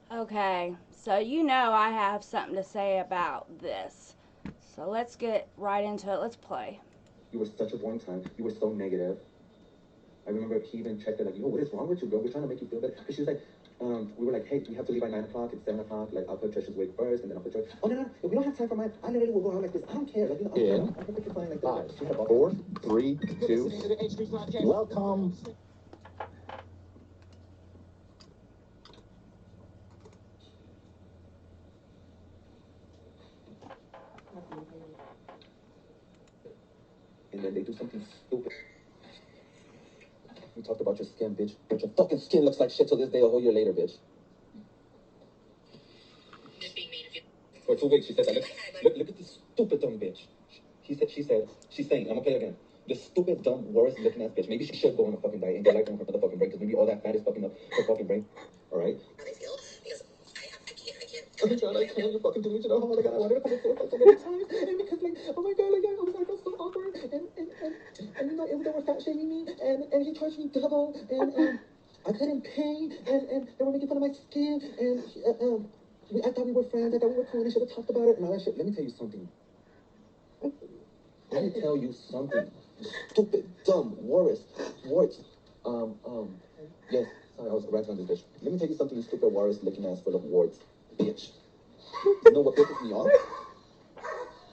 Okay, so you know I have something to say about this. So let's get right into it. Let's play. You were such a boring time. You were so negative. I remember he even checked her like, yo, what is wrong with you, girl? We're trying to make you feel better. Because she was like, we were like, hey, we have to leave at 9 o'clock. It's 7 o'clock. Like, I'll put Trisha's wig first, and then I'll put yours. Oh, no, no. If we don't have time for mine, I literally will go out like this. I don't care. Like, I'm perfectly fine like this. Five, 4, 3, 2. Welcome. And then they do something stupid. We talked about your skin, bitch. But your fucking skin looks like shit till this day a whole year later, bitch. For 2 weeks, she said that. Look at this stupid dumb bitch. She's saying, I'm gonna play again. This stupid, dumb, worst looking ass bitch. Maybe she should go on a fucking diet and get like on her motherfucking brain, because maybe all that fat is fucking up her fucking brain. Alright? How they feel, because I can't. Oh my god, I can't. You fucking deleted her. Oh my god, I wanted to put it so many times. And because, like, oh my god, like, I was like, so awkward. And you know, they were fat shaming me, and he charged me double, and, I couldn't pay, and they were making fun of my skin, and, I thought we were friends. I thought we were cool. And I should have talked about it and all that shit. Let me tell you something. Let me tell you something. Stupid, dumb, warts. Yes. Sorry, I was ranting on this bitch. Let me tell you something. You stupid, warts, looking ass full of warts, bitch. You know what pisses me off?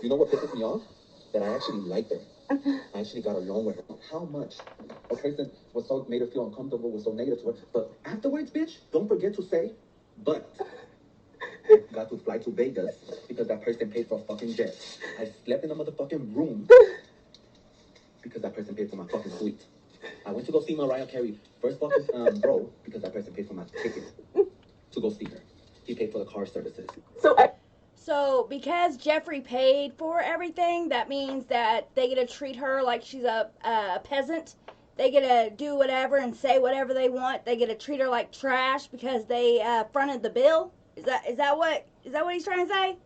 You know what pisses me off? That I actually liked her. I actually got along with her. How much a person was so made her feel uncomfortable, was so negative to her. But afterwards, bitch, don't forget to say, but. Got to fly to Vegas because that person paid for a fucking jet. I slept in a motherfucking room because that person paid for my fucking suite. I went to go see Mariah Carey first fucking row because that person paid for my ticket to go see her. He paid for the car services. So because Jeffree paid for everything, that means that they get to treat her like she's a peasant. They get to do whatever and say whatever they want. They get to treat her like trash because they fronted the bill. Is that what he's trying to say?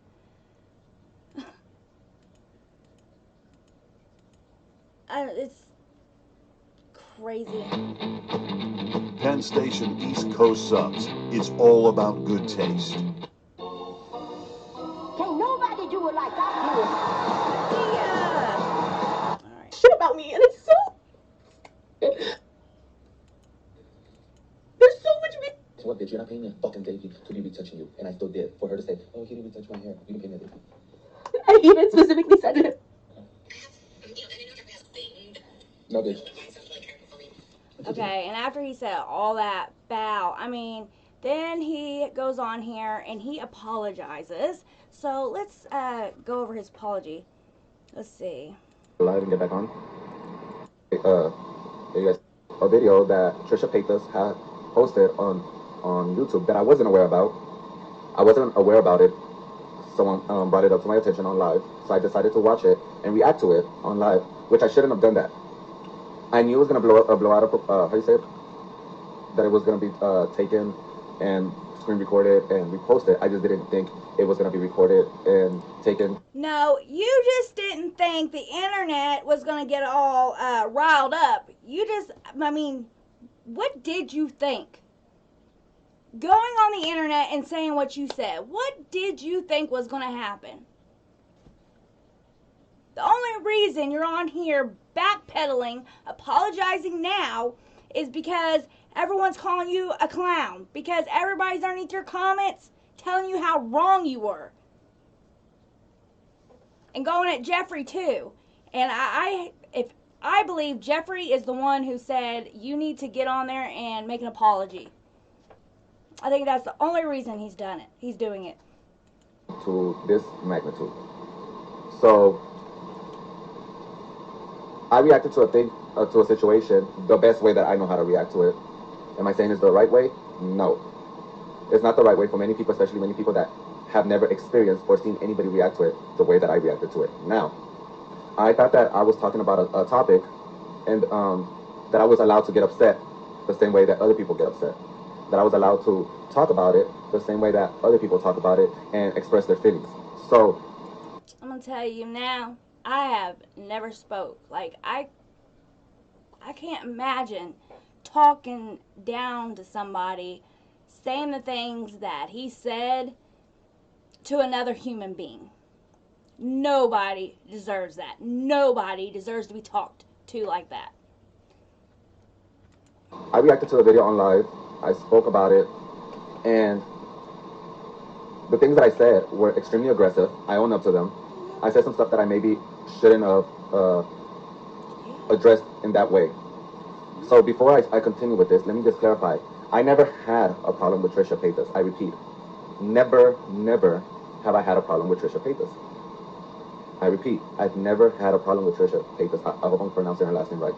It's crazy. Penn Station East Coast subs. It's all about good taste. Can't nobody do it like I do it. Yeah. All right. Shit about me, and it's so. There's so much. So what, bitch? You're not paying me a fucking Davy to be retouching you. And I still did. For her to say, oh, he didn't retouch my hair. You didn't pay me a Davy. I even specifically said to him. No, bitch. Okay, and after he said all that, bow, then he goes on here and he apologizes. So let's go over his apology. Let's see. Live and get back on. You guys, a video that Trisha Paytas had posted on YouTube that I wasn't aware about. I wasn't aware about it. Someone brought it up to my attention on live, so I decided to watch it and react to it on live, which I shouldn't have done that. I knew it was gonna blow out of how you say it, that it was gonna be taken and screen recorded and reposted. I just didn't think it was gonna be recorded and taken. No, you just didn't think the internet was going to get all riled up. What did you think? Going on the internet and saying what you said, what did you think was going to happen? The only reason you're on here backpedaling, apologizing now, is because everyone's calling you a clown. Because everybody's underneath your comments telling you how wrong you were. And going at Jeffree too. And I believe Jeffree is the one who said you need to get on there and make an apology. I think that's the only reason he's done it. He's doing it. To this magnitude. So I reacted to a thing, to a situation, the best way that I know how to react to it. Am I saying it's the right way? No. It's not the right way for many people, especially many people that have never experienced or seen anybody react to it the way that I reacted to it. Now, I thought that I was talking about a topic and that I was allowed to get upset the same way that other people get upset. That I was allowed to talk about it the same way that other people talk about it and express their feelings. So, I'm going to tell you now, I have never spoke. Like, I can't imagine talking down to somebody, saying the things that he said to another human being. Nobody deserves that. Nobody deserves to be talked to like that. I reacted to the video on live. I spoke about it, and the things that I said were extremely aggressive. I own up to them. I said some stuff that I maybe shouldn't have addressed in that way. So before I continue with this, let me just clarify. I never had a problem with trishapaytas. I repeat, never have I had a problem with trishapaytas. I repeat, I've never had a problem with trishapaytas. I hope I'm pronouncing her last name right.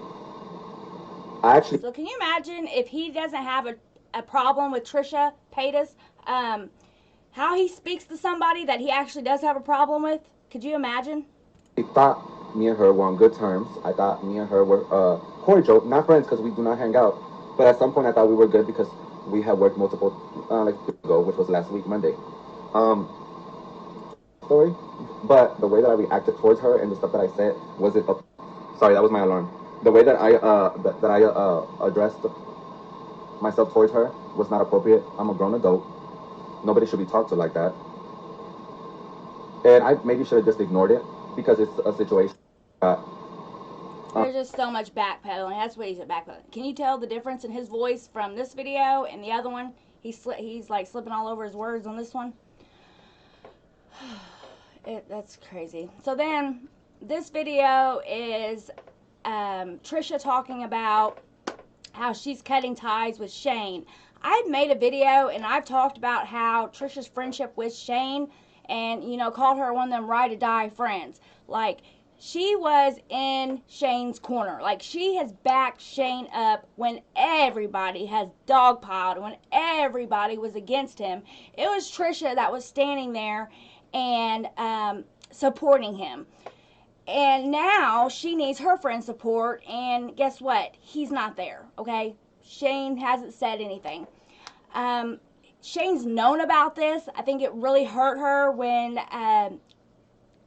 So can you imagine if he doesn't have a problem with Trisha Paytas, how he speaks to somebody that he actually does have a problem with? Could you imagine? I thought me and her were on good terms. I thought me and her were cordial, not friends because we do not hang out. But at some point I thought we were good because we had worked multiple, like ago, which was last week, Monday. Story. But the way that I reacted towards her and the stuff that I said wasn't. Sorry, that was my alarm. The way that I addressed myself towards her was not appropriate. I'm a grown adult. Nobody should be talked to like that. And I maybe should have just ignored it because it's a situation. There's just so much backpedaling. That's what he's at, backpedaling. Can you tell the difference in his voice from this video and the other one? He's like slipping all over his words on this one. That's crazy. So then this video is Trisha talking about how she's cutting ties with Shane. I've made a video and I've talked about how Trisha's friendship with Shane, and called her one of them ride or die friends. Like, she was in Shane's corner. Like, she has backed Shane up when everybody has dogpiled, when everybody was against him. It was Trisha that was standing there and supporting him. And now she needs her friend support, and guess what? He's not there, okay? Shane hasn't said anything. Shane's known about this. I think it really hurt her when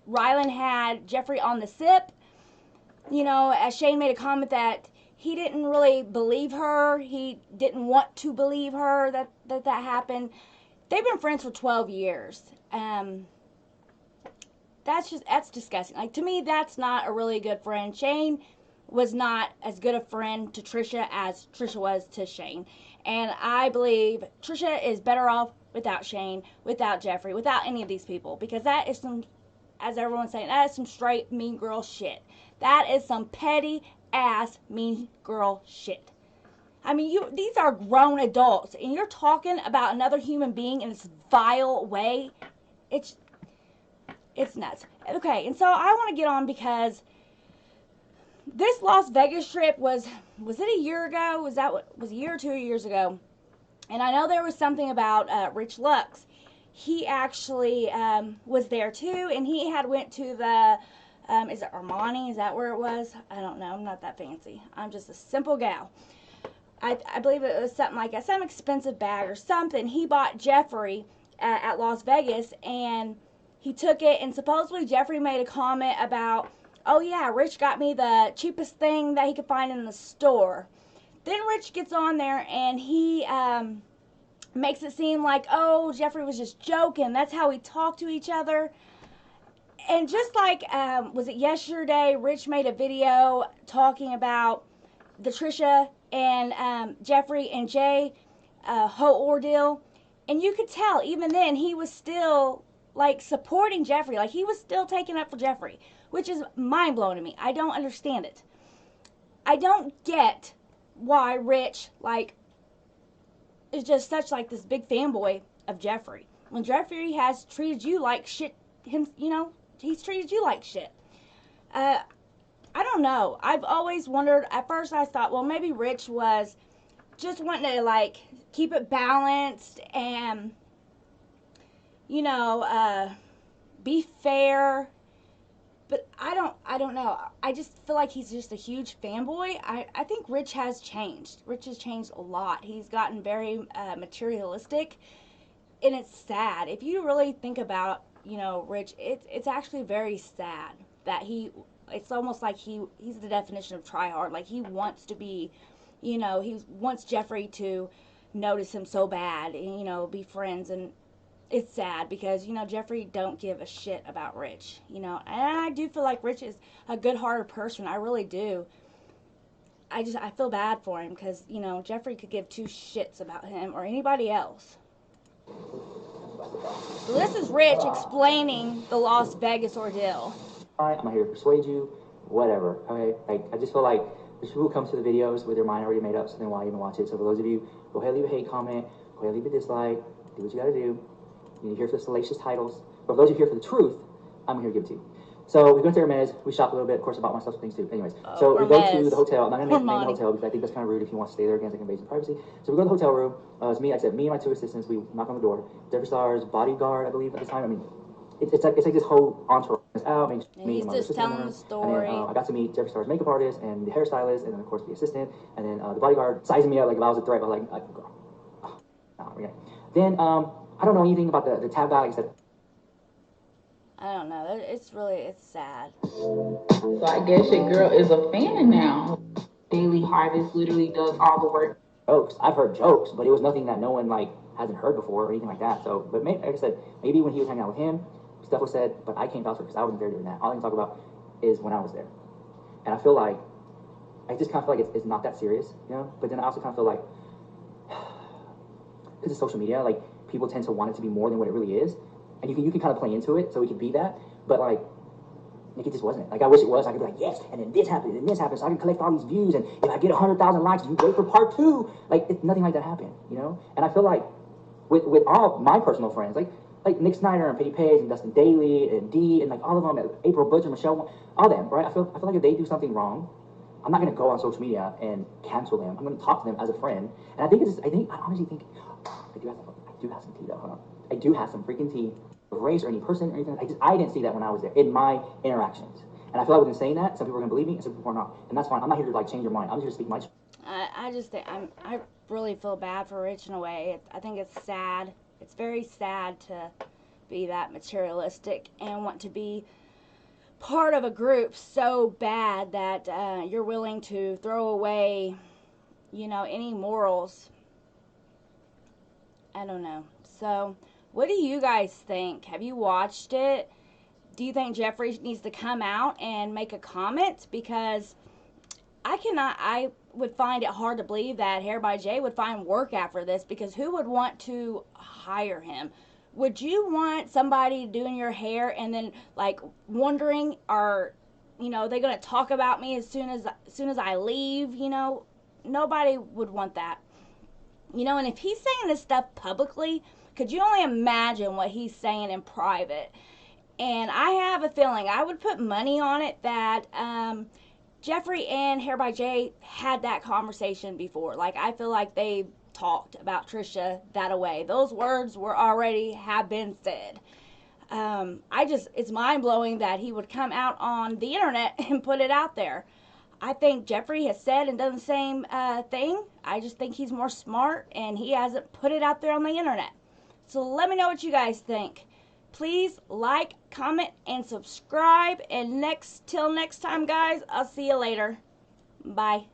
Rylan had Jeffree on the sip. As Shane made a comment that he didn't really believe her. He didn't want to believe her that happened. They've been friends for 12 years. That's disgusting. Like, to me, that's not a really good friend. Shane was not as good a friend to Trisha as Trisha was to Shane. And I believe Trisha is better off without Shane, without Jeffree, without any of these people. Because that is some, as everyone's saying, that is some straight mean girl shit. That is some petty ass mean girl shit. I mean, these are grown adults, and you're talking about another human being in this vile way. It's nuts. Okay, and so I want to get on because this Las Vegas trip was it a year ago? Was a year or 2 years ago? And I know there was something about Richlux. He actually was there too, and he had went to the, is it Armani? Is that where it was? I don't know. I'm not that fancy. I'm just a simple gal. I believe it was something like that, some expensive bag or something. He bought Jeffree at Las Vegas, and he took it, and supposedly Jeffree made a comment about, oh yeah, Rich got me the cheapest thing that he could find in the store. Then Rich gets on there and he makes it seem like, oh, Jeffree was just joking. That's how we talk to each other. And just like, was it yesterday, Rich made a video talking about the Trisha and Jeffree and Jay whole ordeal. And you could tell, even then, he was still like supporting Jeffree. Like, he was still taking up for Jeffree, which is mind-blowing to me. I don't understand it. I don't get why Rich, like, is just such, like, this big fanboy of Jeffree. When Jeffree has treated you like shit, he's treated you like shit. I don't know. I've always wondered, at first I thought, well, maybe Rich was just wanting to, like, keep it balanced and, be fair. But I don't know. I just feel like he's just a huge fanboy. I think Rich has changed. Rich has changed a lot. He's gotten very materialistic, and it's sad. If you really think about, Rich, it's actually very sad that it's almost like he's the definition of try hard. Like, he wants to be, he wants Jeffree to notice him so bad and, you know, be friends. And it's sad because, you know, Jeffree don't give a shit about Rich, you know. And I do feel like Rich is a good-hearted person. I really do. I feel bad for him because, you know, Jeffree could give two shits about him or anybody else. So this is Rich explaining the Las Vegas ordeal. I'm not here to persuade you, whatever, okay? Like, I just feel like there's people who come to the videos with their mind already made up, so then why even watch it? So for those of you, go ahead, leave a hate comment, go ahead, leave a dislike, do what you gotta do. You're here for the salacious titles. But for those of you here for the truth, I'm here to give it to you. So we go to Hermes, we shop a little bit, of course, I bought myself some things too. Anyways, so we go to the hotel. I'm not gonna name the hotel because I think that's kind of rude if you want to stay there against like invasion of privacy. So we go to the hotel room. It's me, I said, me and my two assistants, we knock on the door. Jeffreestar's bodyguard, I believe, at the time. I mean, it's like this whole entourage is out. Me he's and my just assistant telling the story. And then I got to meet Jeffreestar's makeup artist and the hairstylist, and then of course the assistant, and then the bodyguard sizing me up like if I was a threat. I was like girl, no, okay. Then I don't know anything about the tab guy. Like I said, I don't know. It's sad. So I guess your girl is a fan now. Daily Harvest literally does all the work. Jokes. I've heard jokes, but it was nothing that no one like hasn't heard before or anything like that. So, but maybe, like I said, maybe when he was hanging out with him, stuff was said, but I can't vouch for it because I wasn't there doing that. All I can talk about is when I was there, and I feel like I just kind of feel like it's not that serious, you know. But then I also kind of feel like because of social media, like people tend to want it to be more than what it really is, and you can kind of play into it so it could be that, but like it just wasn't. Like I wish it was. I could be like, yes, and then this happened, and this happened, so I can collect all these views, and if I get 100,000 likes, you wait for part 2. Like nothing like that happened, you know. And I feel like with all my personal friends, like Nick Snyder and paytas and Dustin Daly and D and like all of them, April Butcher, Michelle, all them, right? I feel like if they do something wrong, I'm not gonna go on social media and cancel them. I'm gonna talk to them as a friend. And I honestly think I do have some tea though. Hold on. I do have some freaking tea of race or any person or anything. I didn't see that when I was there in my interactions. And I feel like within saying that, some people are gonna believe me and some people are not. And that's fine. I'm not here to like change your mind. I'm here to speak my truth. I just think I really feel bad for Rich in a way. I think it's sad. It's very sad to be that materialistic and want to be part of a group so bad that you're willing to throw away, you know, any morals. I don't know. So, what do you guys think? Have you watched it? Do you think Jeffree needs to come out and make a comment? Because I would find it hard to believe that Hair by Jay would find work after this, because who would want to hire him? Would you want somebody doing your hair and then like wondering, are, you know, they gonna talk about me as soon as I leave? You know, nobody would want that. You know, and if he's saying this stuff publicly, could you only imagine what he's saying in private? And I have a feeling, I would put money on it, that Jeffree and Hair by Jay had that conversation before. Like, I feel like they talked about Trisha that way. Those words were already have been said. It's mind-blowing that he would come out on the internet and put it out there. I think Jeffree has said and done the same thing. I just think he's more smart and he hasn't put it out there on the internet. So let me know what you guys think. Please like, comment, and subscribe. And till next time, guys, I'll see you later. Bye.